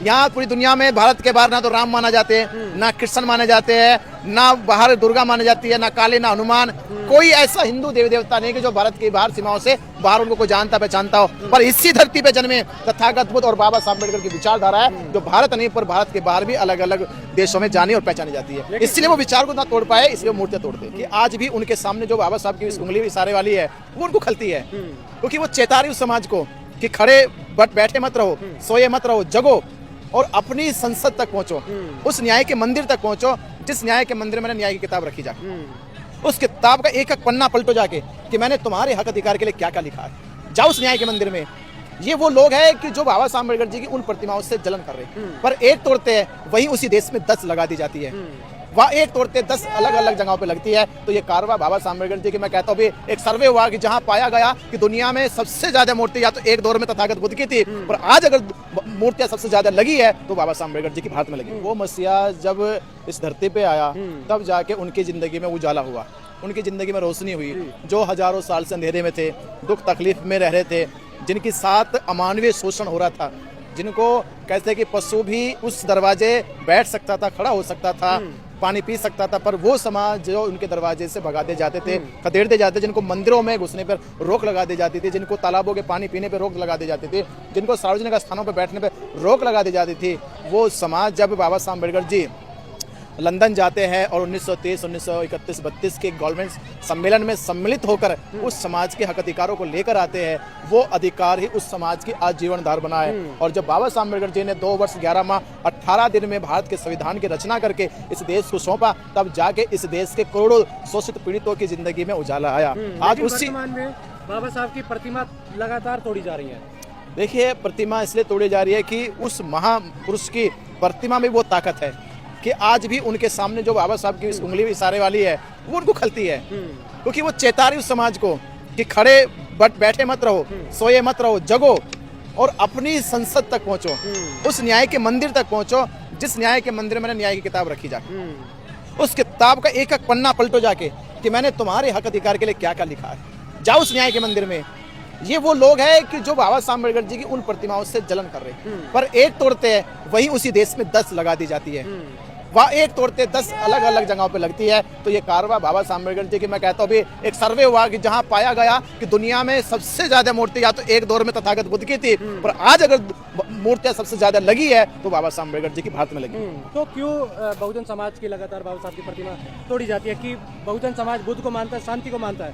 यहाँ पूरी दुनिया में भारत के बाहर ना तो राम माना जाते हैं, ना कृष्ण माने जाते हैं, ना बाहर दुर्गा मानी जाती है, ना काली, ना हनुमान। कोई ऐसा हिंदू देवी देवता नहीं कि जो भारत की बाहर सीमाओं से बाहर उनको कोई जानता पहचानता हो। पर इसी धरती पे जन्मे तथागत बुद्ध और बाबा साहब अम्बेडकर की विचारधारा है, जो भारत नहीं पर भारत के बाहर भी अलग अलग देशों में जानी और पहचानी जाती है। इसलिए वो विचार को ना तोड़ पाए, इसलिए मूर्तियां तोड़ते कि आज भी उनके सामने जो बाबा साहब की उंगली इशारे वाली है वो उनको खलती है, क्योंकि वो चेता रही उस समाज को कि खड़े बट बैठे मत रहो, सोए मत रहो, जगो और अपनी संसद तक पहुंचो, उस न्याय के मंदिर तक पहुंचो जिस न्याय के मंदिर में न्याय की किताब रखी जाए। उस किताब का एक एक पन्ना पलटो जाके कि मैंने तुम्हारे हक अधिकार के लिए क्या क्या लिखा है। जाओ उस न्याय के मंदिर में। ये वो लोग हैं कि जो बाबा साहब अम्बेडकर जी की उन प्रतिमाओं से जलन कर रहे हैं, पर एक तोड़ते हैं वहीं उसी देश में 10 लगा दी जाती है। वहाँ एक तोड़ते 10 अलग अलग जगहों पे लगती है। तो ये कारवा बाबा साहब अम्बेडकर जी की, मैं कहता हूँ एक सर्वे हुआ कि जहाँ पाया गया कि दुनिया में सबसे ज्यादा मूर्ति या तो एक दौर में तथागत बुद्ध की थी, पर आज अगर मूर्तियां सबसे ज्यादा लगी है तो बाबा साहब अम्बेडकर जी की भारत में लगी। वो मसीहा जब इस धरती पे आया तब जाके उनकी जिंदगी में उजाला हुआ, उनकी जिंदगी में रोशनी हुई। जो हजारों साल से अंधेरे में थे, दुख तकलीफ में रह रहे थे, जिनके साथ अमानवीय शोषण हो रहा था, जिनको कहते कि पशु भी उस दरवाजे बैठ सकता था, खड़ा हो सकता था, पानी पी सकता था, पर वो समाज जो उनके दरवाजे से भगा दे जाते थे, खदेड़ दे जाते, जिनको मंदिरों में घुसने पर रोक लगा दी जाती थी, जिनको तालाबों के पानी पीने पर रोक लगा दी जाती थी, जिनको सार्वजनिक स्थानों पर बैठने पर रोक लगा दी जाती थी, वो समाज जब बाबा साहब अम्बेडकर जी लंदन जाते हैं और 1930, 1931, 32 के गवर्नमेंट सम्मेलन में सम्मिलित होकर उस समाज के हक अधिकारों को लेकर आते हैं, वो अधिकार ही उस समाज की आजीवन धार बना है। और जब बाबा साहब अम्बेडकर जी ने 2 वर्ष 11 माह 18 दिन में भारत के संविधान की रचना करके इस देश को सौंपा, तब जाके इस देश के करोड़ों शोषित पीड़ितों की जिंदगी में उजाला आया। आज उसी बाबा साहब की प्रतिमा लगातार तोड़ी जा रही है। देखिए, प्रतिमा इसलिए तोड़ी जा रही है कि उस महापुरुष की प्रतिमा में वो ताकत है कि आज भी उनके सामने जो बाबा साहब की उंगली इशारे वाली है वो उनको खलती है, क्योंकि वो चेता रही उस समाज को कि खड़े बट बैठे मत रहो, सोए मत रहो, जगो और अपनी संसद तक पहुंचो, उस न्याय के मंदिर तक पहुंचो जिस न्याय के मंदिर में न्याय की किताब रखी जाए। उस किताब का एक एक पन्ना पलटो जाके कि मैंने तुम्हारे हक अधिकार के लिए क्या क्या लिखा है। जाओ उस न्याय के मंदिर में। ये वो लोग हैं कि जो बाबा साहब अम्बेडकर जी की उन प्रतिमाओं से जलन कर रहे हैं, पर एक तोड़ते हैं वहीं उसी देश में 10 लगा दी जाती है। वहाँ एक तोड़ते 10 अलग अलग जगहों पे लगती है। तो ये कारवा बाबा साहब अम्बेडकर जी की, मैं कहता हूँ एक सर्वे हुआ कि जहाँ पाया गया कि दुनिया में सबसे ज्यादा मूर्ति या तो एक दौर में तथागत बुद्ध की थी, पर आज अगर मूर्तियां सबसे ज्यादा लगी है तो बाबा साहब अम्बेडकर जी की भारत में लगी। तो क्यों बहुजन समाज की लगातार बाबा साहब की प्रतिमा तोड़ी जाती है? कि बहुजन समाज बुद्ध को मानता है, शांति को मानता है,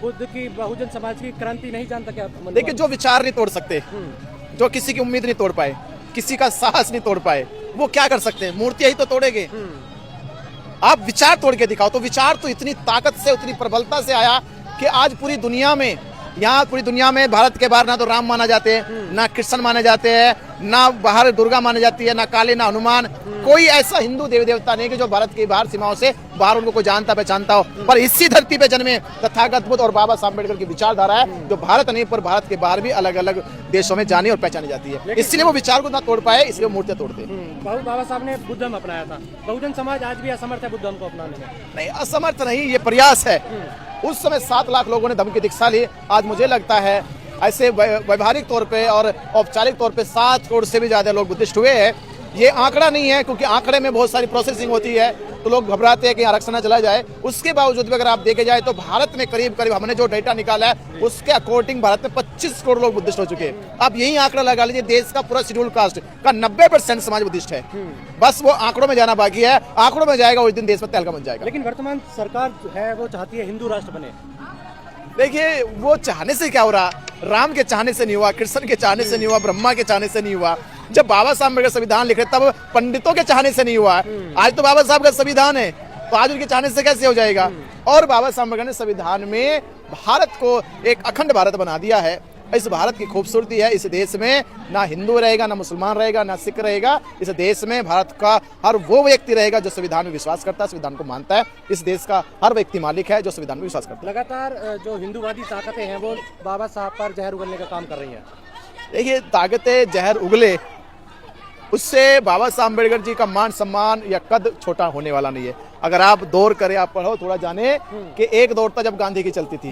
बुद्ध की बहुजन समाज की क्रांति नहीं जानता क्या? देखिए, जो विचार नहीं तोड़ सकते, जो किसी की उम्मीद नहीं तोड़ पाए, किसी का साहस नहीं तोड़ पाए, वो क्या कर सकते हैं? मूर्तियां ही तो तोड़ेंगे। आप विचार तोड़ के दिखाओ। तो विचार तो इतनी ताकत से, उतनी प्रबलता से आया कि आज पूरी दुनिया में, यहाँ पूरी दुनिया में भारत के बाहर ना तो राम माना जाते हैं, ना कृष्ण माने जाते हैं, ना बाहर दुर्गा मानी जाती है, ना काली, ना हनुमान। कोई ऐसा हिंदू देवी देवता नहीं कि जो भारत की बाहर सीमाओं से बाहर उनको कोई जानता पहचानता हो। पर इसी धरती पे जन्मे तथागत बुद्ध और बाबा साहब अम्बेडकर की विचारधारा है, जो भारत नहीं पर भारत के बाहर भी अलग अलग देशों में जानी और पहचानी जाती है। इसलिए वो विचार को ना तोड़ पाए, इसलिए मूर्तियां तोड़ते हैं। बाबा साहब ने बुद्धम अपनाया था, बहुजन समाज आज भी असमर्थ है बुद्धम को अपनाने में। नहीं, असमर्थ नहीं, ये प्रयास है। उस समय 7 लाख लोगों ने धम्म की दीक्षा ली। आज मुझे लगता है ऐसे व्यवहारिक तौर पे और औपचारिक तौर पे 7 करोड़ से भी ज्यादा लोग बुद्धिस्ट हुए हैं। ये आंकड़ा नहीं है, क्योंकि आंकड़े में बहुत सारी प्रोसेसिंग होती है, तो लोग घबराते हैं कि आरक्षण न चला जाए। उसके बावजूद भी अगर आप देखे जाए तो भारत में करीब करीब हमने जो डेटा निकाला है उसके अकॉर्डिंग भारत में 25 करोड़ लोग बुद्धिस्ट हो चुके हैं। अब यही आंकड़ा लगा लीजिए, देश का पूरा शेड्यूल कास्ट का 90% समाज बुद्धिस्ट है। बस वो आंकड़ों में जाना बाकी है, आंकड़ों में जाएगा उस दिन देश में तहलका मच जाएगा। लेकिन वर्तमान सरकार जो है वो चाहती है हिंदू राष्ट्र बने। देखिए, वो चाहने से क्या हो रहा? राम के चाहने से नहीं हुआ, कृष्ण के चाहने से नहीं हुआ, ब्रह्मा के चाहने से नहीं हुआ। जब बाबा साहब अम्बेडकर संविधान लिख रहे तब पंडितों के चाहने से नहीं हुआ। आज तो बाबा साहब का संविधान है, तो आज उनके चाहने से कैसे हो जाएगा? और बाबा साहब अम्बेडकर ने संविधान में भारत को एक अखंड भारत बना दिया है। इस भारत की खूबसूरती है, इस देश में ना हिंदू रहेगा, ना मुसलमान रहेगा, ना सिख रहेगा। इस देश में भारत का हर वो व्यक्ति रहेगा जो संविधान में विश्वास करता है, संविधान को मानता है। इस देश का हर व्यक्ति मालिक है जो संविधान में विश्वास करता है। लगातार जो हिंदूवादी ताकतें हैं वो बाबा साहब पर जहर उगलने का काम कर रही हैं। देखिए, ताकतें जहर उगले, उससे बाबा साहब अम्बेडकर जी का मान सम्मान या कद छोटा होने वाला नहीं है। अगर आप दौर करें, आप पढ़ो, थोड़ा जाने कि एक दौर था जब गांधी की चलती थी,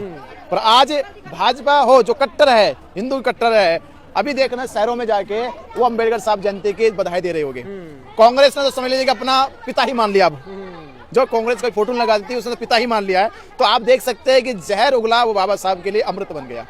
पर आज भाजपा हो जो कट्टर है, हिंदू कट्टर है, अभी देखना शहरों में जाके वो अम्बेडकर साहब जयंती की बधाई दे रहे होंगे। कांग्रेस ने तो समझ लीजिए कि अपना पिता ही मान लिया। अब जो कांग्रेस का फोटो लगा दी थी उसने तो पिता ही मान लिया है। तो आप देख सकते हैं कि जहर उगला वो बाबा साहब के लिए अमृत बन गया।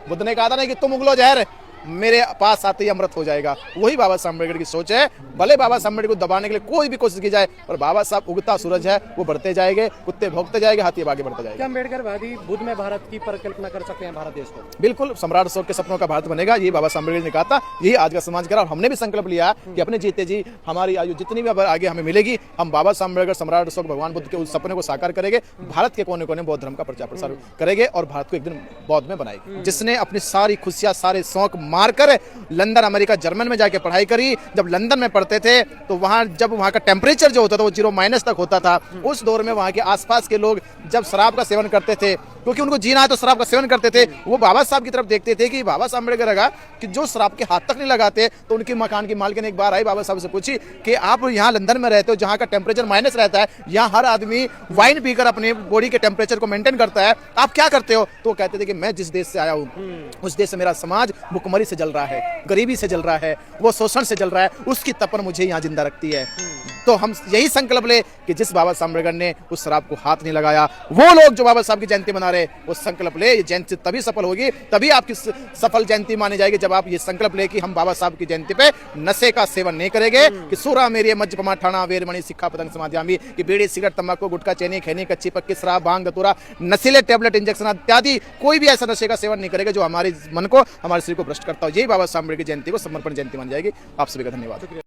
बुद्ध ने कहा था ना कि तुम उगलो जहर, मेरे पास आते ही अमृत हो जाएगा। वही बाबा साहब अम्बेडकर की सोच है। भले बाबा साहब अम्बेडकर को दबाने के लिए कोई भी कोशिश की जाए, और बाबा साहब उगता सूरज है, वो बढ़ते जाएंगे, कुत्ते भौंकते जाएंगे, हाथी आगे बढ़ते जाएंगे। क्या अम्बेडकरवादी बुद्ध में भारत की परिकल्पना कर सकते हैं, भारत देश को? बिल्कुल, सम्राट अशोक के सपनों का भारत बनेगा, ये बाबा साहब अम्बेडकर ने कहा था, यही आज का समाज करा। और हमने भी संकल्प लिया कि अपने जीते जी हमारी आयु जितनी भी आगे हमें मिलेगी, हम बाबा साहब अम्बेडकर, सम्राट अशोक, भगवान बुद्ध के उस सपने को साकार करेंगे। भारत के कोने कोने बौद्ध धर्म का प्रचार प्रसार करेंगे और भारत को एक दिन बौद्ध में बनाएंगे। जिसने अपनी सारी खुशियां, सारे शौक मारकर लंदन, अमेरिका, जर्मन में जाके पढ़ाई करी। जब लंदन में पढ़ते थे तो जब वहाँ का टेम्परेचर जो होता था वो 0 तक होता था। उस दौर में वहाँ के आसपास के लोग जब शराब का सेवन करते थे, क्योंकि उनको जीना है तो शराब का सेवन करते थे, वो बाबा साहब की तरफ देखते थे कि बाबा साहब अम्बेडकर लगा कि जो शराब के हाथ तक नहीं लगाते। तो उनकी मकान की मालकिन एक बार आई, बाबा साहब से पूछी कि आप यहाँ लंदन में रहते हो जहाँ का टेम्परेचर माइनस रहता है, यहाँ हर आदमी वाइन पीकर अपने बॉडी के टेम्परेचर को मेंटेन करता है, आप क्या करते हो? तो वो कहते थे कि मैं जिस देश से आया हूँ उस देश से मेरा समाज भुखमरी से जल रहा है, गरीबी से जल रहा है, वो शोषण से जल रहा है, उसकी तपन मुझे यहाँ जिंदा रखती है। तो हम यही संकल्प ले कि जिस बाबा साहब अम्बेडकर ने उस शराब को हाथ नहीं लगाया, वो लोग जो बाबा साहब की जयंती मना रहे, वो संकल्प ले। ये जयंती तभी सफल होगी, तभी आपकी सफल जयंती मानी जाएगी, जब आप ये संकल्प ले कि हम बाबा साहब की जयंती पे नशे का सेवन नहीं करेंगे। कि सूरा मेरी मज्जपमा ठाणा वेरमणि सिक्खा पतंग समाध्यामी, कि बीड़ी, सिगरेट, तंबाकू, गुटखा, चैनी, खैनी, कच्ची पक्की, शराब, भांग, धतूरा, नशीले टेबलेट, इंजेक्शन इत्यादि कोई भी ऐसा नशे का सेवन नहीं करेगा जो हमारे मन को, हमारे शरीर को भ्रष्ट करता हो। यही बाबा साहब अम्बेडकर की जयंती को समर्पण जयंती मानी जाएगी। आप सभी का धन्यवाद।